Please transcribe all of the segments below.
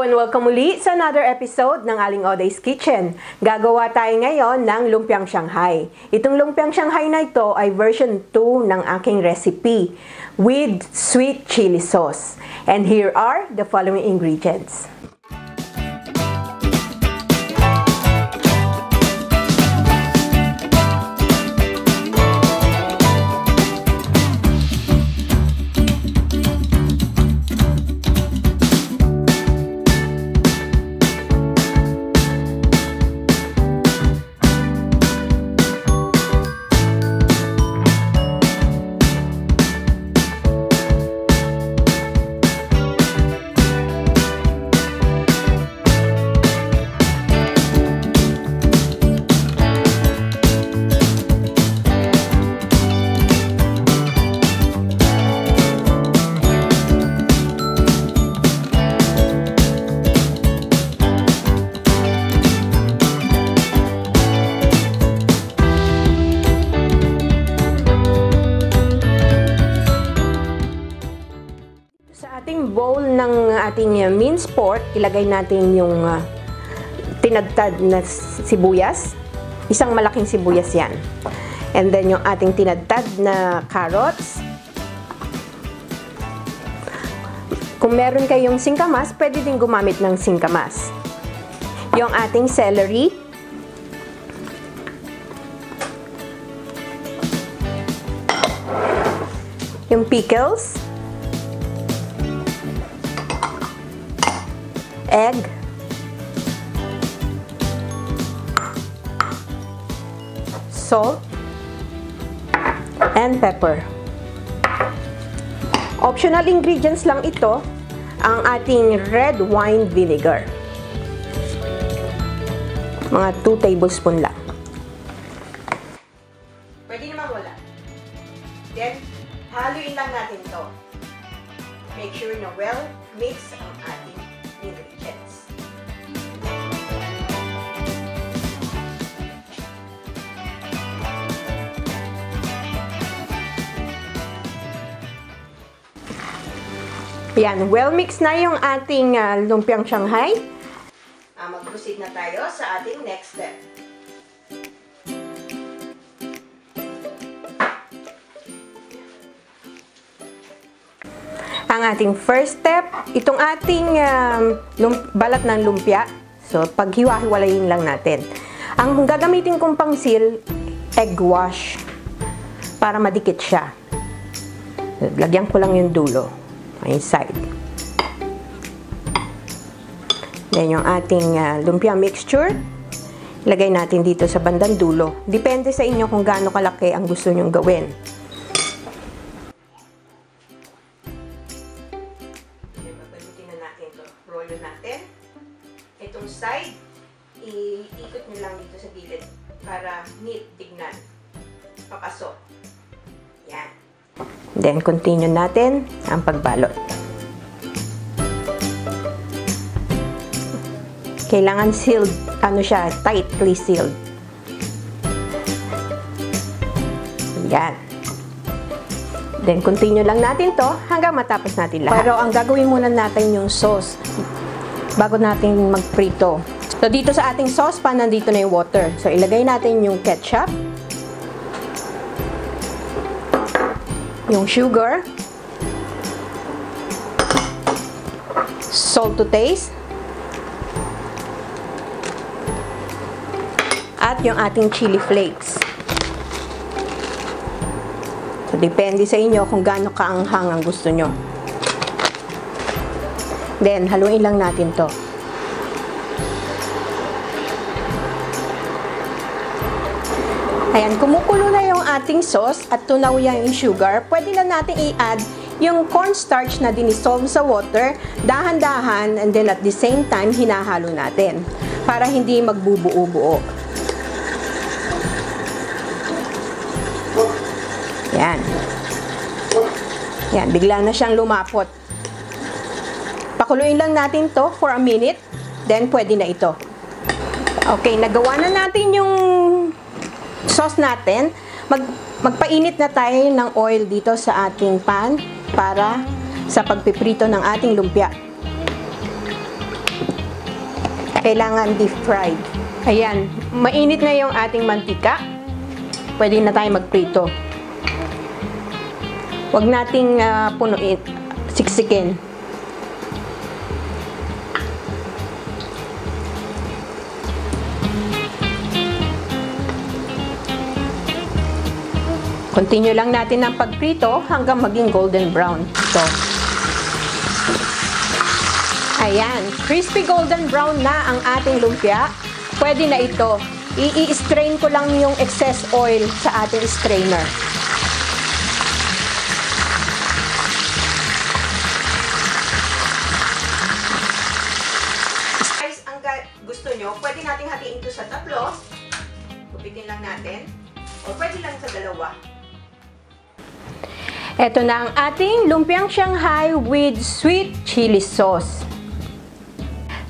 Hello and welcome muli sa another episode ng Aling Oday's Kitchen. Gagawa tayo ngayon ng Lumpiang Shanghai. Itong Lumpiang Shanghai na ito ay version 2 ng aking recipe with sweet chili sauce. And here are the following ingredients. Bowl ng ating minced pork, ilagay natin yung tinadtad na sibuyas. Isang malaking sibuyas yan. And then yung ating tinadtad na carrots. Kung meron kayong singkamas, pwede din gumamit ng singkamas. Yung ating celery. Yung pickles. Egg, salt, and pepper. Optional ingredients lang ito, ang ating red wine vinegar. Mga 2 tablespoon lang. Pwede naman wala. Then, haluin lang natin to. Make sure na well mix ang ating ingredients. Yan, well mixed na yung ating lumpiang Shanghai. Mag-proceed na tayo sa ating next step. Ang ating first step, itong ating balat ng lumpia. So, paghiwa-hiwalayin lang natin. Ang gagamitin kong pangsil, egg wash. Para madikit siya. Lagyan ko lang yung dulo. Inside. Then, yung ating lumpia mixture, ilagay natin dito sa bandang dulo. Depende sa inyo kung gaano kalaki ang gusto nyong gawin. Rollo natin. Itong side, iikot nyo lang dito sa gilid para neat tignan. Papasok. Yan. Then, continue natin ang pagbalot. Kailangan sealed, tightly sealed. Yan. Then, continue lang natin to hanggang matapos natin lahat. Pero ang gagawin muna natin yung sauce bago natin magprito. So, dito sa ating saucepan, nandito na yung water. So, ilagay natin yung ketchup, yung sugar, salt to taste, at yung ating chili flakes. So, depende sa inyo kung gaano kaanghang ang gusto nyo. Then, haluin lang natin to. Ayan, kumukulo na yung ating sauce at tunaw yan yung sugar. Pwede na natin i-add yung cornstarch na dinisolve sa water, dahan-dahan, and then at the same time, hinahalo natin para hindi magbubuo-buo. Yan. Yan, bigla na siyang lumapot. Pakuluin lang natin to for a minute, then pwede na ito. Okay, nagawa na natin yung sauce natin. Magpainit na tayo ng oil dito sa ating pan para sa pagpiprito ng ating lumpia. Kailangan deep fried. Ayan, mainit na yung ating mantika. Pwede na tayo magprito. Huwag nating punuin, siksikin. Continue lang natin ang pagprito hanggang maging golden brown. Ito. Ayan, crispy golden brown na ang ating lumpia. Pwede na ito. I-strain ko lang yung excess oil sa ating strainer. Guys, ang gusto nyo, pwede nating hatiin ito sa tatlo. Kupitin lang natin. O pwede lang sa dalawa. Ito na ang ating Lumpiang Shanghai with sweet chili sauce.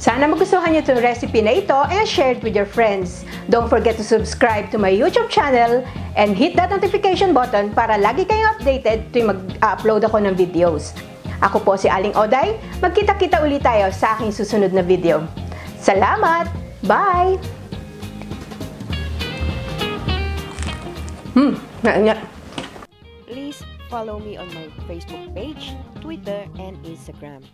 Sana magustuhan niyo itong recipe na ito and share it with your friends. Don't forget to subscribe to my YouTube channel and hit that notification button para lagi kayong updated tuwing mag-upload ako ng videos. Ako po si Aling Oday. Magkita-kita ulit tayo sa aking susunod na video. Salamat! Bye! Please follow me on my Facebook page, Twitter, and Instagram.